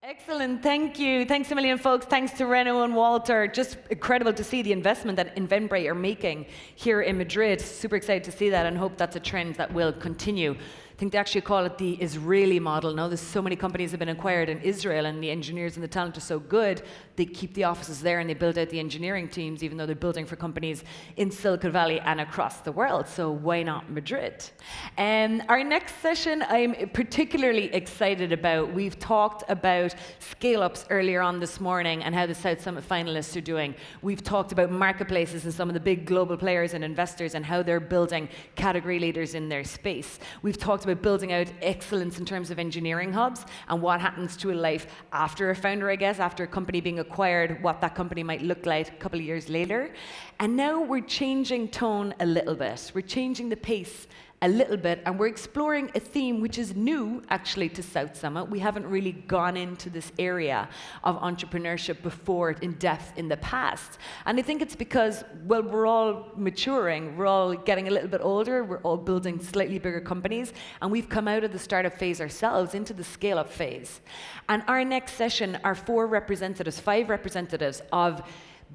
Excellent, thank you. Thanks a million, folks. Thanks to Renault and Walter. Just incredible to see the investment that Inventbrite are making here in Madrid. Super excited to see that and hope that's a trend that will continue. I think they actually call it the Israeli model. Now there's so many companies have been acquired in Israel and the engineers and the talent are so good, they keep the offices there and they build out the engineering teams even though they're building for companies in Silicon Valley and across the world. So why not Madrid? Our next session I'm particularly excited about. We've talked about scale-ups earlier on this morning and how the South Summit finalists are doing. We've talked about marketplaces and some of the big global players and investors and how they're building category leaders in their space. We've talked about building out excellence in terms of engineering hubs and what happens to a life after a founder, I guess, after a company being acquired, what that company might look like a couple of years later. And now we're changing tone a little bit. We're changing the pace a little bit, and we're exploring a theme which is new, actually, to South Summit. We haven't really gone into this area of entrepreneurship before in depth in the past. And I think it's because, well, we're all maturing, we're all getting a little bit older, we're all building slightly bigger companies, and we've come out of the startup phase ourselves into the scale-up phase. And our next session are five representatives of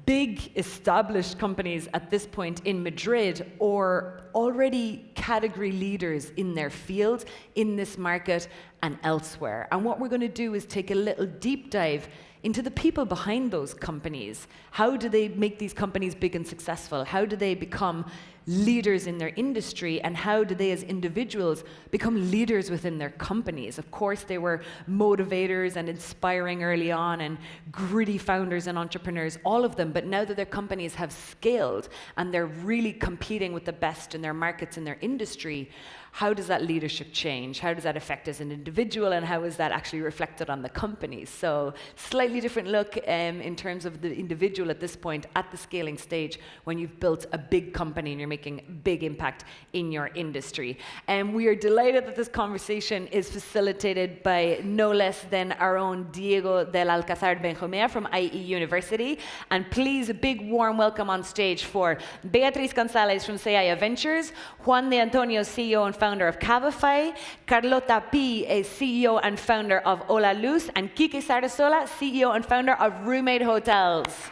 big established companies at this point in Madrid or already category leaders in their field, in this market and elsewhere. And what we're going to do is take a little deep dive into the people behind those companies. How do they make these companies big and successful? How do they become leaders in their industry? And how do they as individuals become leaders within their companies? Of course, they were motivators and inspiring early on and gritty founders and entrepreneurs, all of them. But now that their companies have scaled and they're really competing with the best in their markets and their industry, how does that leadership change? How does that affect as an individual, and how is that actually reflected on the company? So slightly different look in terms of the individual at this point at the scaling stage when you've built a big company and you're making big impact in your industry. And we are delighted that this conversation is facilitated by no less than our own Diego del Alcázar Benjumea from IE University. And please, a big warm welcome on stage for Beatriz González from Seaya Ventures, Juan de Antonio, CEO and founder of Cabify, Carlota P, a CEO and founder of Hola Luz, and Quique Sarasola, CEO and founder of Roommate Hotels.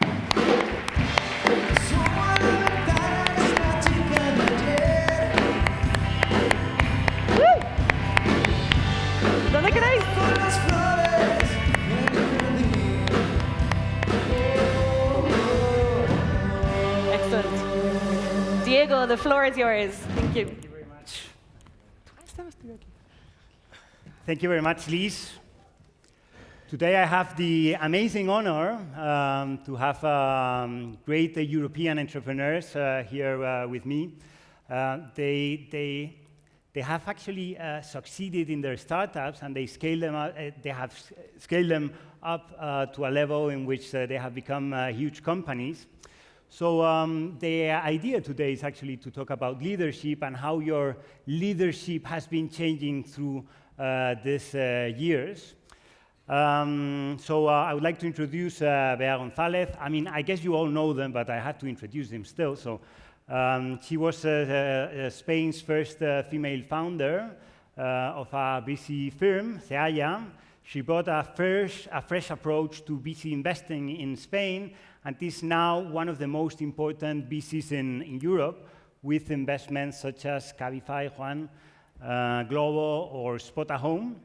Woo! ¿Dónde queréis? Excellent. Diego, the floor is yours. Thank you. Thank you very much, Liz. Today I have the amazing honor to have great European entrepreneurs here with me. They have actually succeeded in their startups, and they have scaled them up to a level in which they have become huge companies. So the idea today is actually to talk about leadership and how your leadership has been changing through these years. I would like to introduce Bea González. I mean, I guess you all know them, but I have to introduce them still. So she was Spain's first female founder of a VC firm, Seaya. She brought a fresh approach to VC investing in Spain, and is now one of the most important VCs in Europe, with investments such as Cabify, Juan, Glovo, or Spot a Home.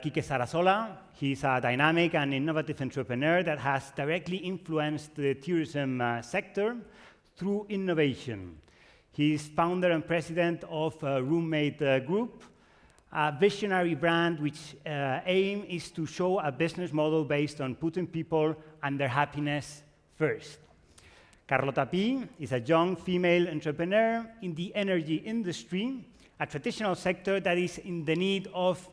Quique Sarasola, he's a dynamic and innovative entrepreneur that has directly influenced the tourism sector through innovation. He's founder and president of Roommate Group, a visionary brand which aim is to show a business model based on putting people and their happiness first. Carlota P is a young female entrepreneur in the energy industry, a traditional sector that is in the need of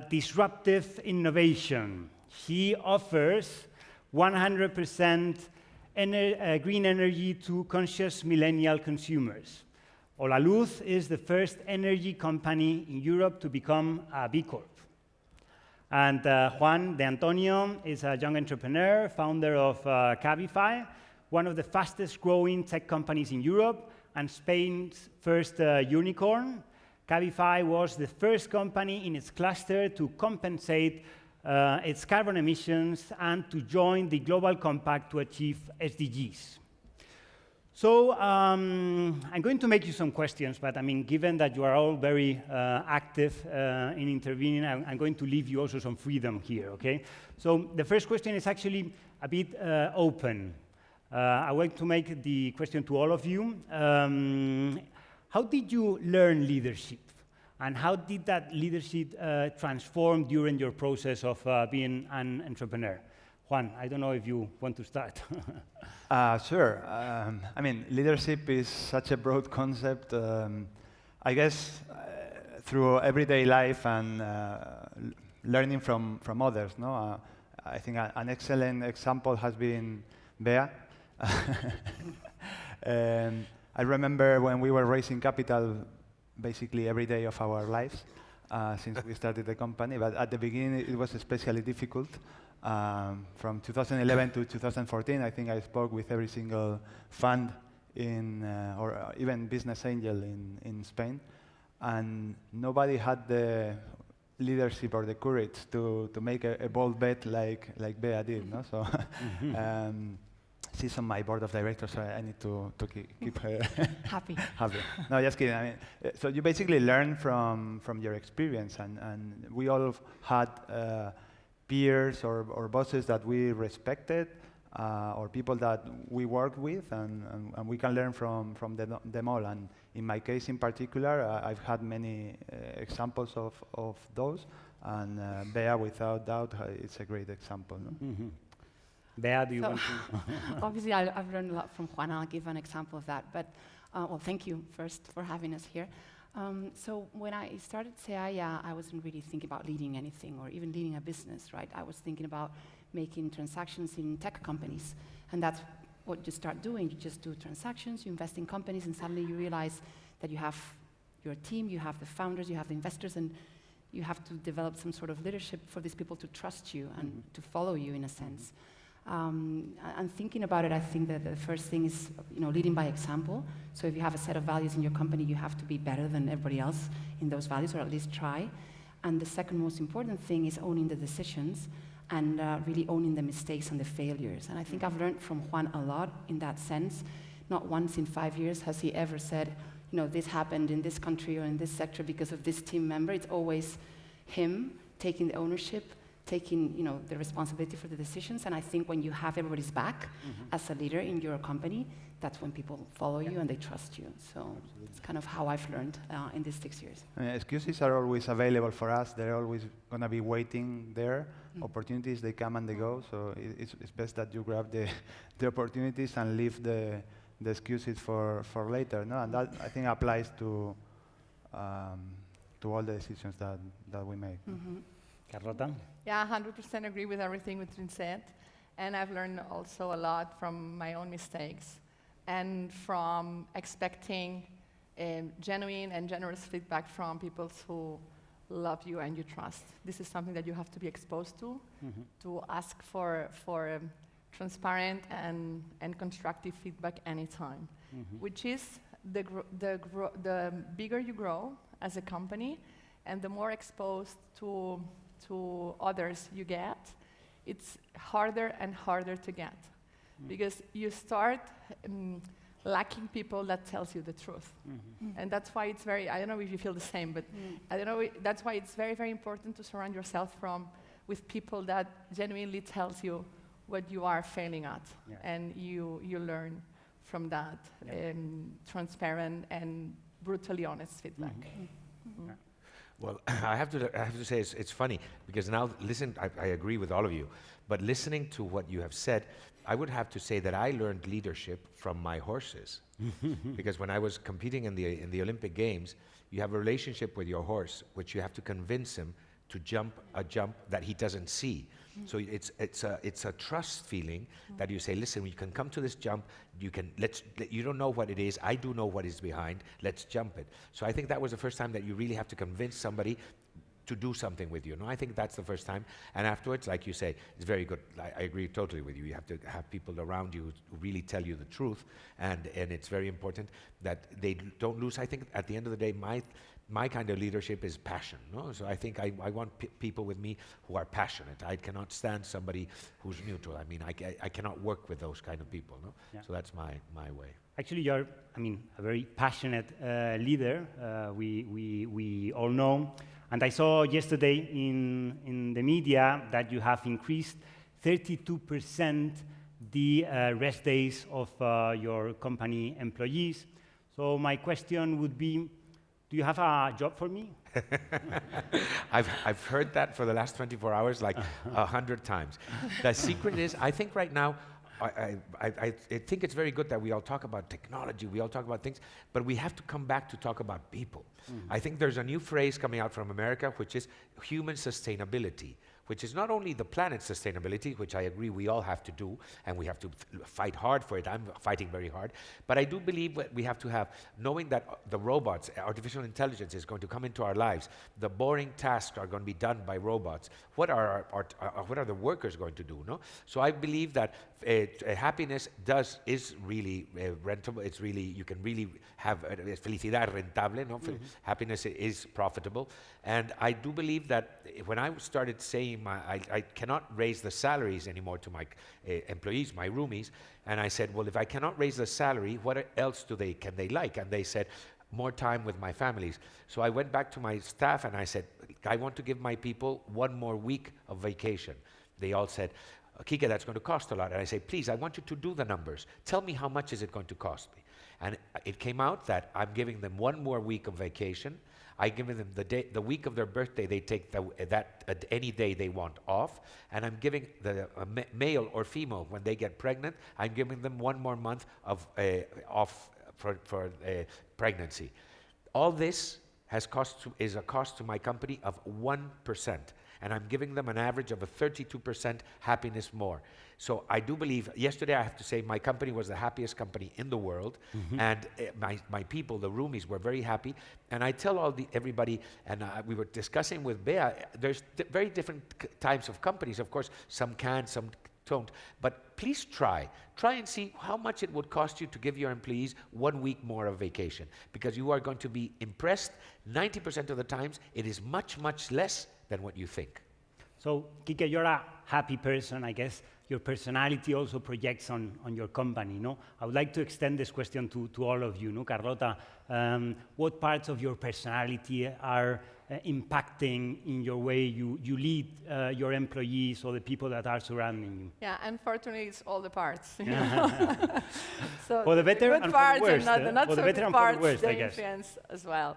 disruptive innovation. She offers 100% green energy to conscious millennial consumers. Hola Luz is the first energy company in Europe to become a B Corp. And Juan de Antonio is a young entrepreneur, founder of Cabify, one of the fastest growing tech companies in Europe and Spain's first unicorn. Cabify was the first company in its cluster to compensate its carbon emissions, and to join the Global Compact to achieve SDGs. So I'm going to make you some questions, but I mean, given that you are all very active in intervening, I'm going to leave you also some freedom here, okay? So the first question is actually a bit open. I want to make the question to all of you. How did you learn leadership? And how did that leadership transform during your process of being an entrepreneur? Juan, I don't know if you want to start. Sure. I mean, leadership is such a broad concept. I guess through everyday life and learning from others. No, I think an excellent example has been Bea. I remember when we were raising capital, basically every day of our lives since we started the company. But at the beginning, it was especially difficult. From 2011 to 2014, I think I spoke with every single fund or even business angel in Spain, and nobody had the leadership or the courage to make a bold bet like Bea did. No? So she's on my board of directors, so I need to keep her happy. happy. No, just kidding. I mean, so you basically learn from your experience, and we all had peers or bosses that we respected, or people that we worked with, and we can learn from them all. And in my case in particular, I've had many examples of those, and Bea, without doubt, it's a great example. No? Mm-hmm. Bea, do you want to? Obviously, I've learned a lot from Juan. I'll give an example of that. But, well, thank you first for having us here. So when I started Seaya, I wasn't really thinking about leading anything or even leading a business, right? I was thinking about making transactions in tech companies. And that's what you start doing. You just do transactions, you invest in companies, and suddenly you realize that you have your team, you have the founders, you have the investors, and you have to develop some sort of leadership for these people to trust you and to follow you in a sense. And thinking about it, I think that the first thing is, leading by example. So if you have a set of values in your company, you have to be better than everybody else in those values, or at least try. And the second most important thing is owning the decisions and really owning the mistakes and the failures. And I think I've learned from Juan a lot in that sense. Not once in 5 years has he ever said, this happened in this country or in this sector because of this team member. It's always him taking the ownership, taking the responsibility for the decisions. And I think when you have everybody's back as a leader in your company, that's when people follow you and they trust you. So it's kind of how I've learned in these 6 years. Excuses are always available for us. They're always going to be waiting there. Opportunities, they come and they go. So it's best that you grab the opportunities and leave the excuses for later. No? And that, I think, applies to all the decisions that we make. Carlota? Yeah, 100% agree with everything Trin said. And I've learned also a lot from my own mistakes and from expecting genuine and generous feedback from people who love you and you trust. This is something that you have to be exposed to ask for transparent and constructive feedback anytime, which is the bigger you grow as a company and the more exposed to others you get, it's harder and harder to get because you start lacking people that tells you the truth. And that's why it's I don't know if you feel the same, but I don't know, that's why it's very, very important to surround yourself with people that genuinely tells you what you are failing at. And you learn from that transparent and brutally honest feedback. Well, I have to say it's funny because now I agree with all of you, but listening to what you have said, I would have to say that I learned leadership from my horses, because when I was competing in the Olympic Games, you have a relationship with your horse, which you have to convince him to jump a jump that he doesn't see. So it's a trust feeling that you say, listen, you can come to this jump. You don't know what it is. I do know what is behind. Let's jump it. So I think that was the first time that you really have to convince somebody to do something with you. No, I think that's the first time. And afterwards, like you say, it's very good. I agree totally with you. You have to have people around you who really tell you the truth, and it's very important that they don't lose. I think at the end of the day, my kind of leadership is passion. No, so I think I want people with me who are passionate. I cannot stand somebody who's neutral. I mean, I cannot work with those kind of people. No, so that's my way. Actually, you're, I mean, a very passionate leader. We all know. And I saw yesterday in the media that you have increased 32% the rest days of your company employees. So my question would be, do you have a job for me? I've heard that for the last 24 hours like 100 times. The secret is, I think right now, I think it's very good that we all talk about technology, we all talk about things, but we have to come back to talk about people. I think there's a new phrase coming out from America, which is human sustainability, which is not only the planet's sustainability, which I agree we all have to do, and we have to fight hard for it. I'm fighting very hard. But I do believe that we have to have, knowing that the robots, artificial intelligence is going to come into our lives, the boring tasks are going to be done by robots. What are the workers going to do? No? So I believe that happiness is really rentable. It's really, you can really have felicidad rentable. No? Happiness is profitable. And I do believe that when I started saying I cannot raise the salaries anymore to my employees, my roomies, and I said, well, if I cannot raise the salary, what else can they like? And they said, more time with my families. So I went back to my staff and I said, I want to give my people 1 more week of vacation. They all said, Kike, that's going to cost a lot. And I say, please, I want you to do the numbers. Tell me how much is it going to cost me? And it came out that I'm giving them 1 more week of vacation. I give them the week of their birthday, they take any day they want off, and I'm giving the male or female, when they get pregnant, I'm giving them 1 more month of off for pregnancy. All this is a cost to my company of 1%, and I'm giving them an average of a 32% happiness more. So I do believe, yesterday I have to say my company was the happiest company in the world, and my people, the roomies, were very happy. And I tell everybody, and we were discussing with Bea, there's very different types of companies. Of course, some can, some don't. But please try and see how much it would cost you to give your employees 1 week more of vacation, because you are going to be impressed. 90% of the times, it is much, much less than what you think. So, Kike, you're a happy person, I guess. Your personality also projects on your company, no? I would like to extend this question to all of you, no? Carlota, what parts of your personality are impacting in your way you lead your employees or the people that are surrounding you? Yeah, unfortunately, it's all the parts. So for the better and for the worst. And not for so the better good and for the parts, worst, I they guess. influence as well.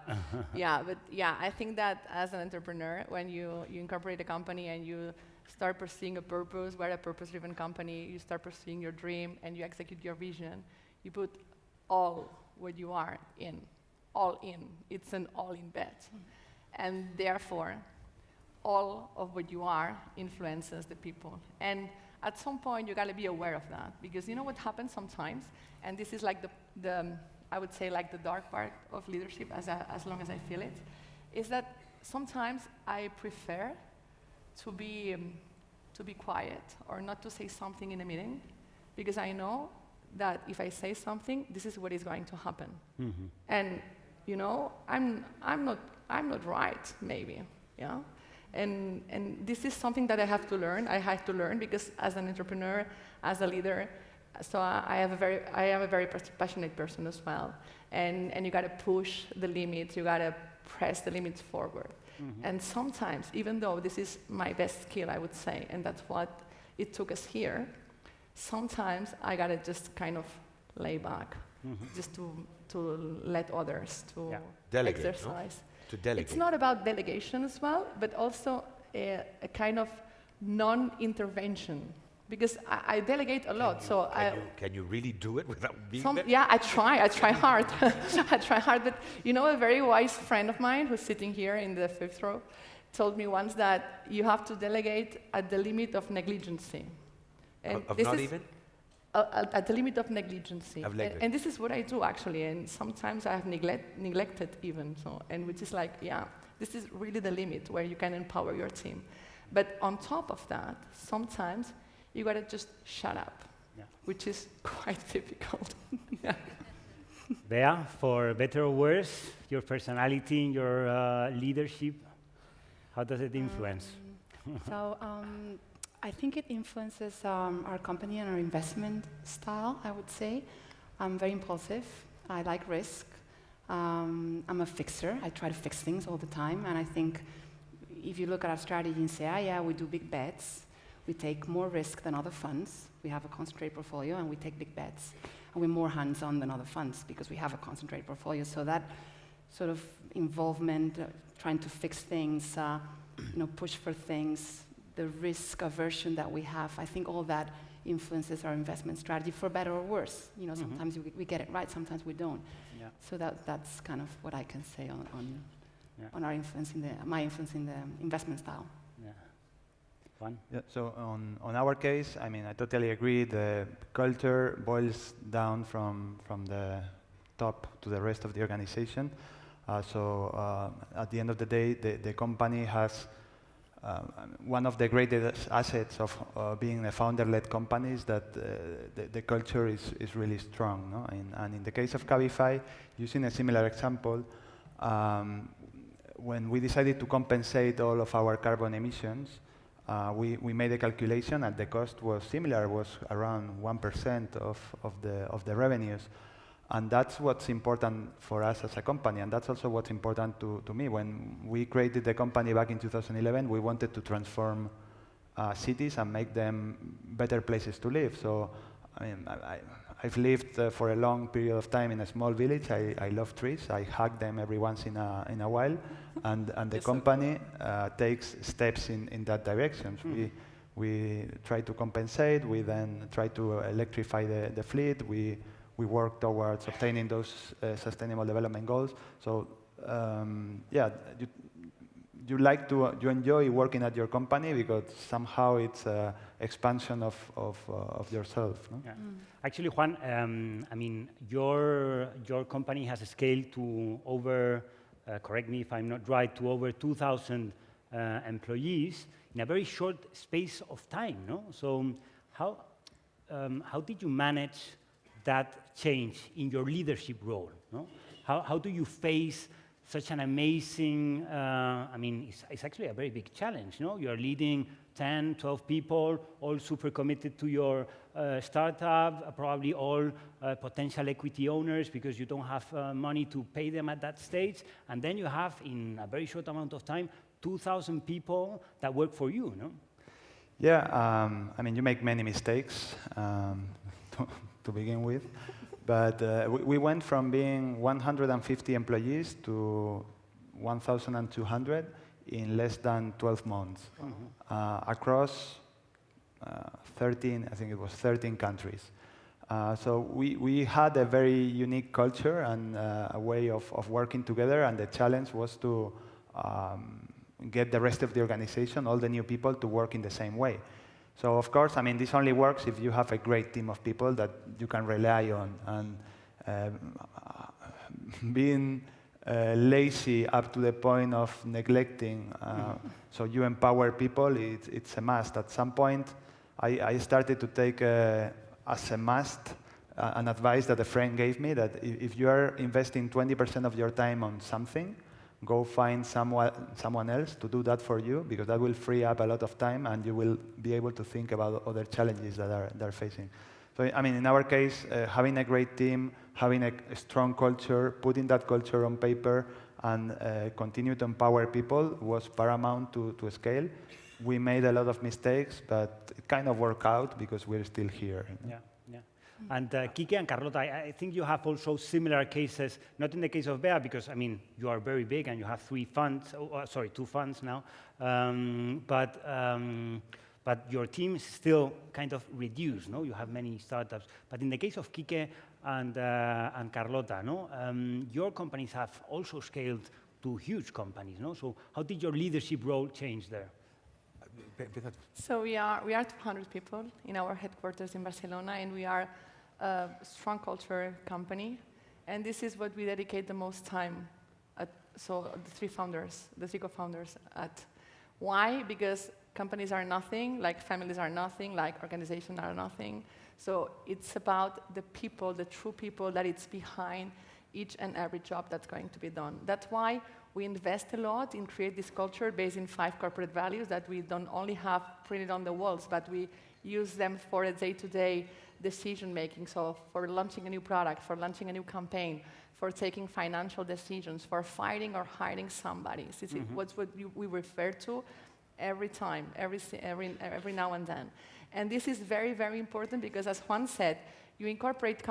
Yeah, but yeah, I think that as an entrepreneur, when you incorporate a company and you start pursuing a purpose, we're a purpose-driven company, you start pursuing your dream and you execute your vision, you put all what you are in, all in. It's an all-in bet. And therefore, all of what you are influences the people. And at some point, you gotta be aware of that, because you know what happens sometimes, and this is like the I would say like the dark part of leadership, as long as I feel it, is that sometimes I prefer to be quiet or not to say something in a meeting, because I know that if I say something, this is what is going to happen. And you know, I'm not right, maybe, yeah. And this is something that I have to learn. I had to learn, because as an entrepreneur, as a leader, so I am a very passionate person as well. And you got to push the limits. You got to press the limits forward. And sometimes, even though this is my best skill, I would say, and that's what it took us here, sometimes I got to just kind of lay back, just to let others to Delegate, exercise. No? To delegate. It's not about delegation as well, but also a kind of non-intervention, because I delegate a lot. Can you really do it without being there? Yeah, I try hard. I try hard, but you know, a very wise friend of mine who's sitting here in the 5th row told me once that you have to delegate at the limit of negligency. And Of this not is even? At the limit of negligency. Of neglect. And this is what I do, actually, and sometimes I have neglected even, so, and which is like, yeah, This is really the limit where you can empower your team. But on top of that, sometimes you gotta just shut up, which is quite difficult. Yeah. Bea, for better or worse, your personality, your leadership, how does it influence? So I think it influences our company and our investment style, I would say. I'm very impulsive. I like risk. I'm a fixer. I try to fix things all the time. And I think if you look at our strategy and say, yeah, we do big bets, we take more risk than other funds. We have a concentrated portfolio and we take big bets. And we're more hands-on than other funds because we have a concentrated portfolio. So that sort of involvement, trying to fix things, push for things, the risk aversion that we have, I think all that influences our investment strategy for better or worse. Sometimes we get it right, sometimes we don't. Yeah. So that's kind of what I can say on our influence my influence in the investment style. Yeah. Juan? Yeah, so on our case, I mean, I totally agree. The culture boils down from the top to the rest of the organization. So at the end of the day, the company has one of the greatest assets of being a founder-led company is that the culture is really strong. No? And in the case of Cabify, using a similar example, when we decided to compensate all of our carbon emissions, we made a calculation and the cost was similar, was around 1% of the revenues. And that's what's important for us as a company, and that's also what's important to me. When we created the company back in 2011, we wanted to transform cities and make them better places to live. So, I mean, I've lived for a long period of time in a small village. I love trees. I hug them every once in a while, and the company takes steps in that direction. We try to compensate. We then try to electrify the fleet. We work towards obtaining those sustainable development goals. So, you enjoy working at your company because somehow it's an expansion of yourself. No? Yeah. Actually, Juan, I mean, your company has scaled to over, correct me if I'm not right, to over 2,000 employees in a very short space of time. No? So, how did you manage that change in your leadership role? No? How do you face such an amazing, I mean, it's actually a very big challenge, no? You're leading 10, 12 people, all super committed to your startup, probably all potential equity owners because you don't have money to pay them at that stage. And then you have, in a very short amount of time, 2,000 people that work for you, no? Yeah, I mean, you make many mistakes. To begin with, but we went from being 150 employees to 1,200 in less than 12 months across 13, I think it was 13 countries. So we had a very unique culture and a way of working together, and the challenge was to get the rest of the organization, all the new people, to work in the same way. So, of course, I mean, this only works if you have a great team of people that you can rely on. And being lazy up to the point of neglecting, so you empower people, it's a must. At some point, I started to take as a must an advice that a friend gave me, that if you are investing 20% of your time on something, go find someone else to do that for you, because that will free up a lot of time and you will be able to think about other challenges that they're facing. So, I mean, in our case, having a great team, having a strong culture, putting that culture on paper and continue to empower people was paramount to scale. We made a lot of mistakes, but it kind of worked out because we're still here. Yeah. And Kike and Carlota, I think you have also similar cases, not in the case of Bea, because, I mean, you are very big and you have 2 funds now, but your team is still kind of reduced, no? You have many startups. But in the case of Kike and Carlota, no? Your companies have also scaled to huge companies, no? So how did your leadership role change there? So we are 200 people in our headquarters in Barcelona, and we are a strong culture company. And this is what we dedicate the most time so the three founders, the three co-founders at. Why? Because companies are nothing, like families are nothing, like organizations are nothing. So it's about the people, the true people that it's behind each and every job that's going to be done. That's why we invest a lot in create this culture based in 5 corporate values that we don't only have printed on the walls, but we use them for a day-to-day decision making. So for launching a new product, for launching a new campaign, for taking financial decisions, for fighting or hiring somebody. This is what we refer to every time, every now and then. And this is very, very important because, as Juan said, you incorporate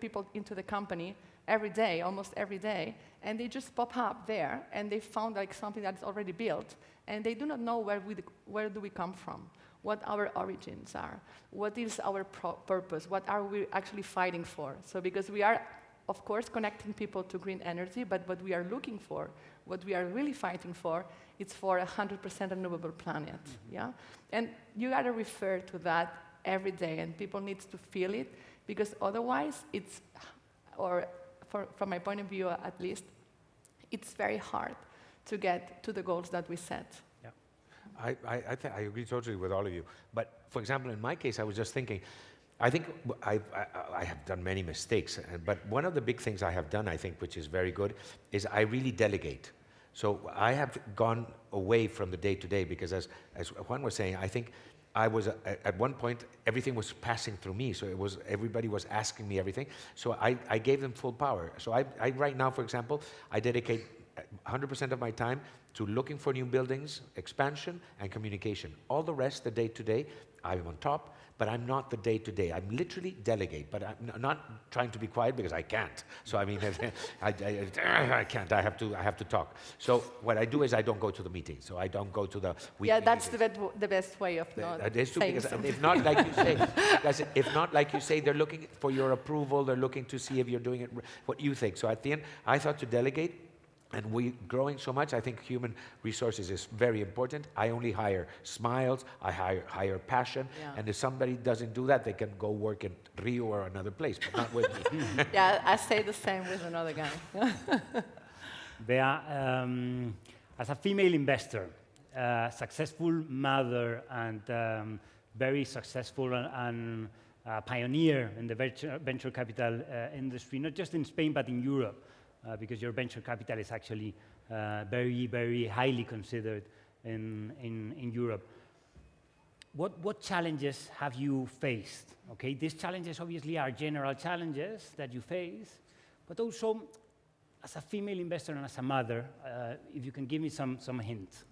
people into the company every day, almost every day, and they just pop up there, and they found like something that's already built, and they do not know where do we come from, what our origins are, what is our purpose, what are we actually fighting for. So because we are, of course, connecting people to green energy, but what we are looking for, what we are really fighting for, it's for 100% renewable planet, yeah? And you gotta refer to that every day, and people need to feel it, because otherwise it's, or from my point of view at least, it's very hard to get to the goals that we set. I agree totally with all of you. But for example, in my case, I was just thinking, I think I have done many mistakes, but one of the big things I have done, I think, which is very good, is I really delegate. So I have gone away from the day-to-day because as Juan was saying, I think I was, at one point, everything was passing through me, so everybody was asking me everything, so I gave them full power. So I right now, for example, I dedicate 100% of my time to looking for new buildings, expansion, and communication. All the rest, the day-to-day, I'm on top, but I'm not the day-to-day. I'm literally delegate, but I'm not trying to be quiet because I can't. So I mean, I can't. I have to talk. So what I do is I don't go to the meetings. So I don't go to the weekly. Yeah, that's the best way of not saying something. If not, like you say, if not, like you say, they're looking for your approval. They're looking to see if you're doing it what you think. So at the end, I thought to delegate. And we're growing so much, I think human resources is very important. I only hire smiles, I hire passion, and if somebody doesn't do that, they can go work in Rio or another place, but not with me. Yeah, I say the same with another guy. Bea, as a female investor, successful mother, and very successful and pioneer in the venture capital industry, not just in Spain, but in Europe. Because your venture capital is actually very, very highly considered in Europe. What challenges have you faced? Okay, these challenges obviously are general challenges that you face, but also as a female investor and as a mother, if you can give me some hints.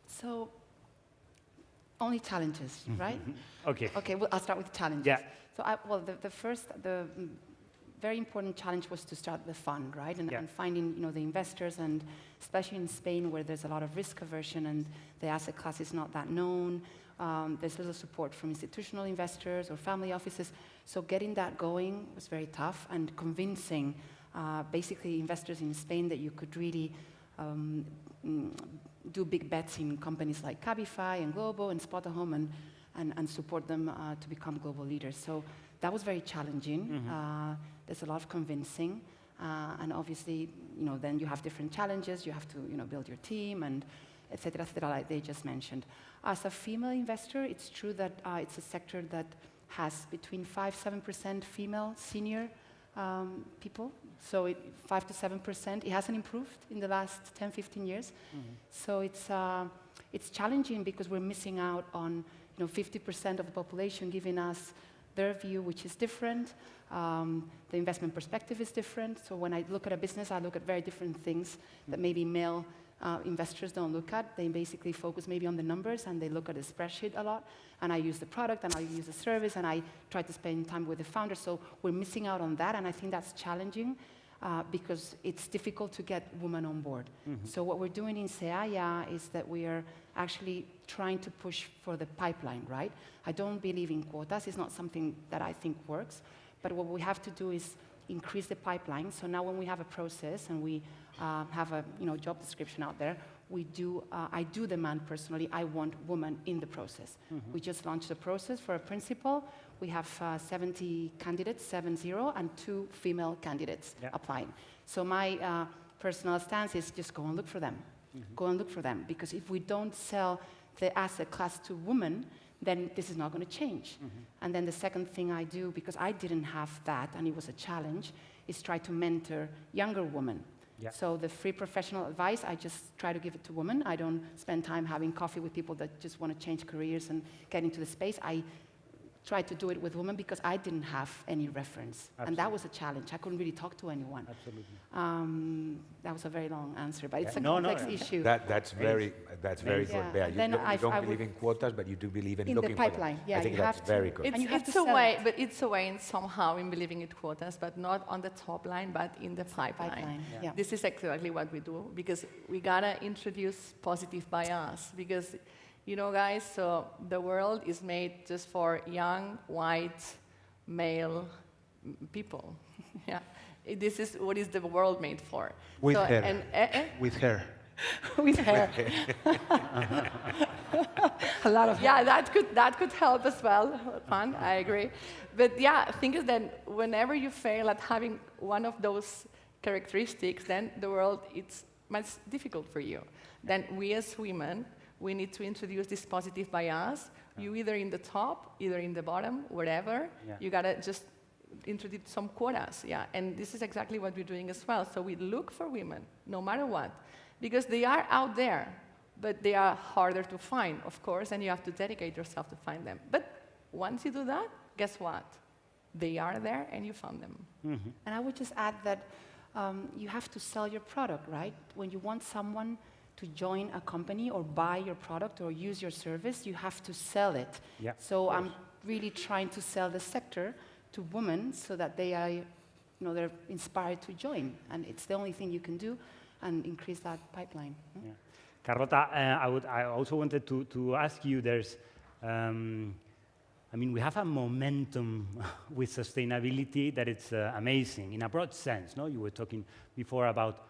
So, only challenges, right? Okay. Okay, well, I'll start with challenges. Yeah. So, the very important challenge was to start the fund, right? And finding, the investors, and especially in Spain, where there's a lot of risk aversion and the asset class is not that known. There's little support from institutional investors or family offices. So getting that going was very tough, and convincing basically investors in Spain that you could really do big bets in companies like Cabify and Globo and Spot a Home and support them to become global leaders. So that was very challenging. There's a lot of convincing, and obviously, then you have different challenges. You have to, build your team, and et cetera, like they just mentioned. As a female investor, it's true that it's a sector that has between 5-7% female senior people. So 5 to 7%. It hasn't improved in the last 10-15 years. So it's challenging because we're missing out on 50% of the population giving us their view, which is different. The investment perspective is different. So when I look at a business, I look at very different things that maybe male investors don't look at. They basically focus maybe on the numbers, and they look at a spreadsheet a lot. And I use the product, and I use the service, and I try to spend time with the founder. So we're missing out on that, and I think that's challenging because it's difficult to get women on board. So what we're doing in Seaya is that we are actually trying to push for the pipeline, right? I don't believe in quotas. It's not something that I think works. But what we have to do is increase the pipeline. So now when we have a process and we have a job description out there, I do demand personally, I want women in the process. We just launched the process for a principal. We have 70 candidates, 70, and 2 female candidates applying. So my personal stance is just go and look for them. Go and look for them, because if we don't sell the asset class to women, then this is not going to change. And then the second thing I do, because I didn't have that, and it was a challenge, is try to mentor younger women. So the free professional advice, I just try to give it to women. I don't spend time having coffee with people that just want to change careers and get into the space. I try to do it with women because I didn't have any reference. And that was a challenge. I couldn't really talk to anyone. That was a very long answer, but it's a complex issue. That's very good. Yeah, you don't believe in quotas, but you do believe in looking the pipeline. For them. I think that's very good. It's a way somehow in believing in quotas, but not on the top line, but in the pipeline. This is exactly what we do, because we gotta introduce positive bias, because you know, guys, so the world is made just for young, white, male people. This is what is the world made for. With hair. With hair. With hair. A lot of hair. that could help as well. Fun, I agree. But yeah, thing is that whenever you fail at having one of those characteristics, then the world, it's much difficult for you. Then we as women, we need to introduce this positive bias. You either in the top, either in the bottom, wherever. You gotta just introduce some quotas, And this is exactly what we're doing as well. So we look for women, no matter what, because they are out there, but they are harder to find, of course, and you have to dedicate yourself to find them. But once you do that, guess what? They are there, and you found them. And I would just add that you have to sell your product, right? When you want someone to join a company or buy your product or use your service, you have to sell it. So I'm really trying to sell the sector to women so that they're inspired to join. And it's the only thing you can do, and increase that pipeline. Carlota, I also wanted to ask you, we have a momentum with sustainability that it's amazing in a broad sense. No, you were talking before about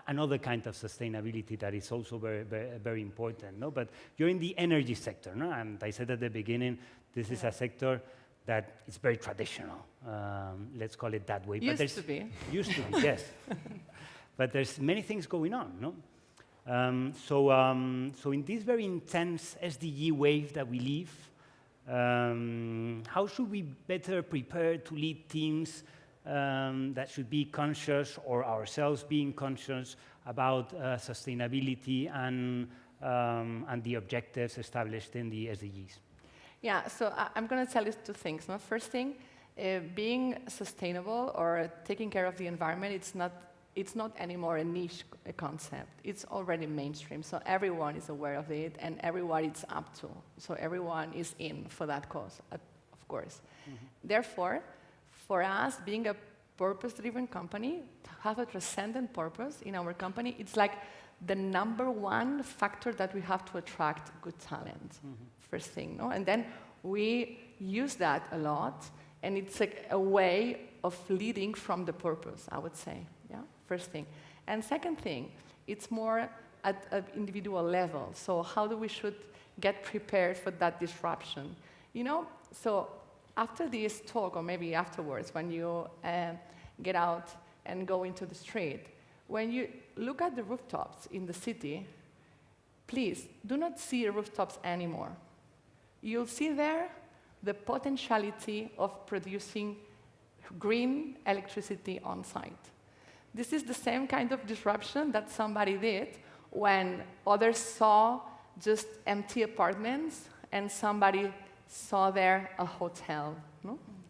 another kind of sustainability that is also very, very, very important. No, but you're in the energy sector, no? And I said at the beginning, this is a sector that is very traditional. Let's call it that way. Used to be, yes. But there's many things going on, no? So in this very intense SDG wave that we live, how should we better prepare to lead teams that should be conscious, or ourselves being conscious about sustainability and the objectives established in the SDGs? Yeah, so I'm going to tell you 2 things. No? First thing, being sustainable or taking care of the environment, it's not anymore a niche concept. It's already mainstream, so everyone is aware of it, and everyone is up to. So everyone is in for that cause, of course. Therefore, for us, being a purpose-driven company, to have a transcendent purpose in our company, it's like the #1 factor that we have to attract good talent. First thing, no? And then we use that a lot, and it's like a way of leading from the purpose, I would say. First thing. And second thing, it's more at an individual level. So how do we should get prepared for that disruption? So after this talk, or maybe afterwards, when you get out and go into the street, when you look at the rooftops in the city, please do not see rooftops anymore. You'll see there the potentiality of producing green electricity on site. This is the same kind of disruption that somebody did when others saw just empty apartments and somebody saw there a hotel,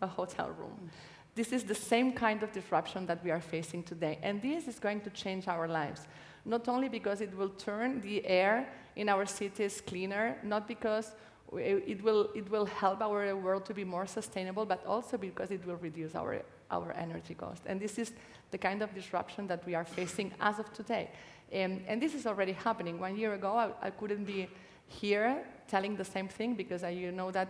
a hotel room. This is the same kind of disruption that we are facing today. And this is going to change our lives, not only because it will turn the air in our cities cleaner, not because it will help our world to be more sustainable, but also because it will reduce our energy cost. And this is the kind of disruption that we are facing as of today. And this is already happening. 1 year ago, I couldn't be here telling the same thing, because you know that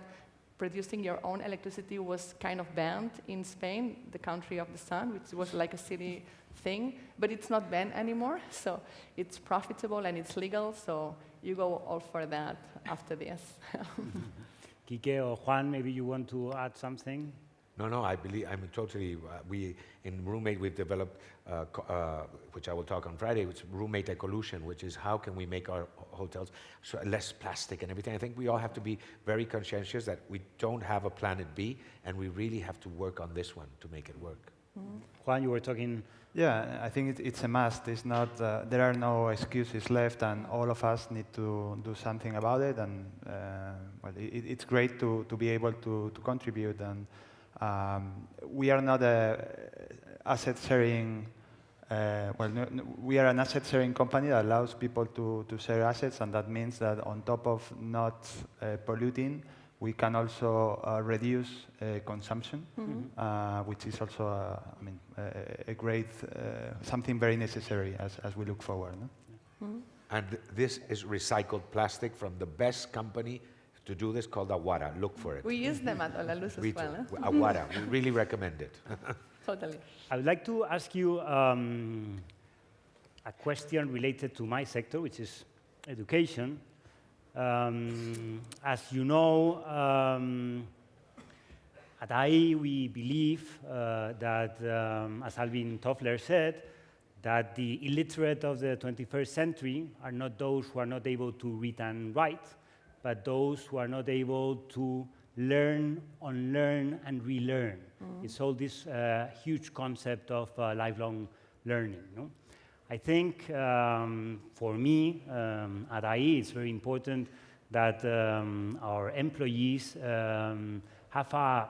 producing your own electricity was kind of banned in Spain, the country of the sun, which was like a city thing, but it's not banned anymore, so it's profitable and it's legal, so you go all for that after this. Quique or Juan, maybe you want to add something? No, I believe, I'm totally, in Roommate, we've developed, which I will talk on Friday, which is Roommate Ecolution, which is how can we make our hotels less plastic and everything. I think we all have to be very conscientious that we don't have a planet B, and we really have to work on this one to make it work. Juan, you were talking. Yeah, I think it's a must. It's not, there are no excuses left, and all of us need to do something about it. And well, it's great to be able to contribute. And we are not a asset-sharing. We are an asset-sharing company that allows people to share assets, and that means that on top of not polluting, we can also reduce consumption, which is also, a great, something very necessary as we look forward. No? And this is recycled plastic from the best company to do this, called Aguara. Look for it. We use them at Hola Luz We as well. too. Aguara. We really recommend it. Totally. I would like to ask you a question related to my sector, which is education. As you know, at IE we believe that, as Alvin Toffler said, that the illiterate of the 21st century are not those who are not able to read and write, but those who are not able to learn, unlearn, and relearn. It's all this huge concept of lifelong learning. No? I think for me, at IE, it's very important that our employees have a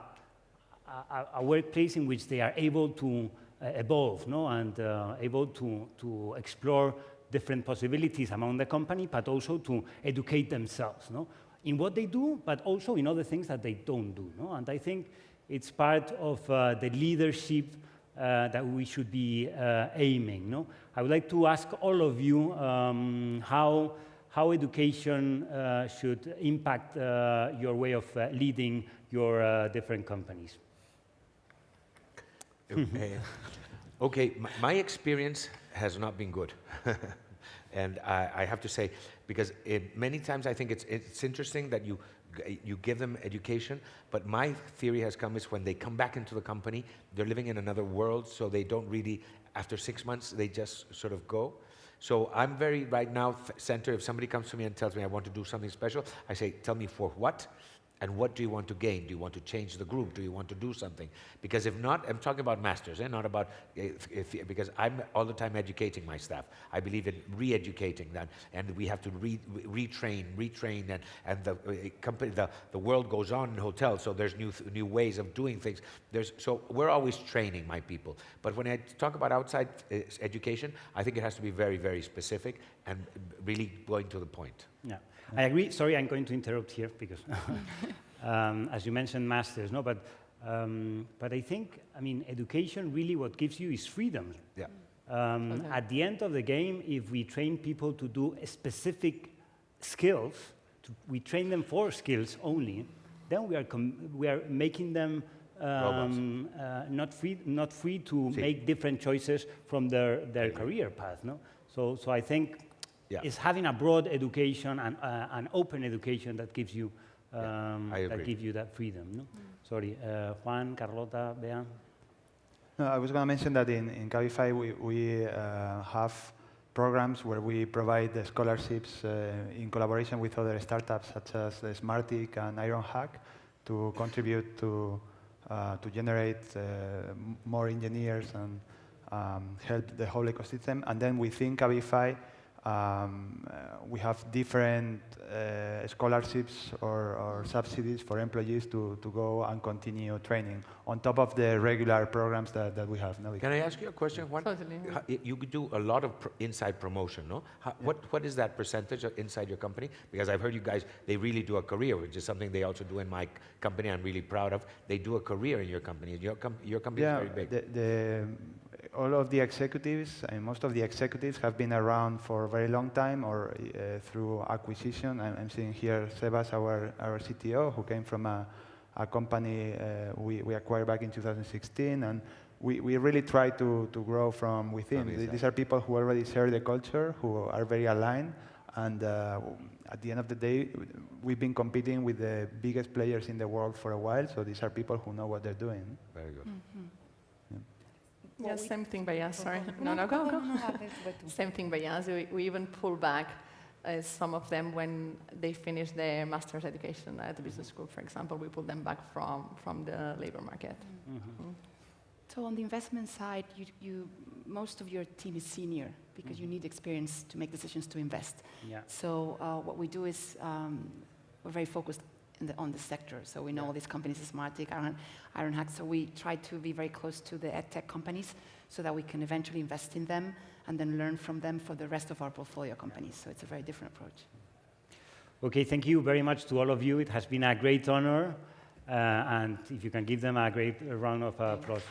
workplace in which they are able to evolve, no? And able to explore different possibilities among the company, but also to educate themselves, no? In what they do, but also in other things that they don't do. No? And I think it's part of the leadership that we should be aiming. No? I would like to ask all of you how education should impact your way of leading your different companies. Okay, my experience has not been good. And I have to say, because many times I think it's interesting that you give them education, but my theory has come is when they come back into the company, they're living in another world, so they don't really, after 6 months, they just sort of go. So I'm very, right now, centered. If somebody comes to me and tells me I want to do something special, I say, tell me for what? And what do you want to gain? Do you want to change the group? Do you want to do something? Because if not, I'm talking about masters, not about, because I'm all the time educating my staff. I believe in re-educating that, and we have to retrain, and the company, the world goes on in hotels, so there's new ways of doing things. So we're always training my people. But when I talk about outside education, I think it has to be very, very specific and really going to the point. Yeah. I agree. Sorry, I'm going to interrupt here because, as you mentioned, masters, no, but I think, education really what gives you is freedom. Yeah. At the end of the game, if we train people to do specific skills, we train them for skills only, then we are making them not free to make different choices from their career path. No, so I think. Yeah. It's having a broad education and an open education that gives you that freedom. No? Sorry, Juan, Carlota, Bea. No, I was going to mention that in Cabify we have programs where we provide the scholarships in collaboration with other startups such as Smartic and Ironhack to contribute to generate more engineers and help the whole ecosystem. And then within Cabify, we have different scholarships or subsidies for employees to go and continue training on top of the regular programs that we have. No? Can I ask you a question, Juan? Totally. You do a lot of inside promotion, no? What is that percentage inside your company? Because I've heard you guys, they really do a career, which is something they also do in my company. I'm really proud of. They do a career in your company. Your company is very big. All of the executives, and most of the executives have been around for a very long time or through acquisition. I'm seeing here Sebas, our CTO, who came from a a company we acquired back in 2016, and we really try to grow from within. These are people who already share the culture, who are very aligned, and at the end of the day, we've been competing with the biggest players in the world for a while, so these are people who know what they're doing. Very good. Yeah, same thing by us, sorry. No, go. Same thing by us. We even pull back some of them when they finish their master's education at the business school, for example. We pull them back from the labor market. So on the investment side, most of your team is senior because you need experience to make decisions to invest. Yeah. So what we do is we're very focused on the sector. So we know all these companies, Smartic, Ironhack, so we try to be very close to the edtech companies so that we can eventually invest in them and then learn from them for the rest of our portfolio companies. So it's a very different approach. Okay, thank you very much to all of you. It has been a great honor. And if you can give them a great round of applause.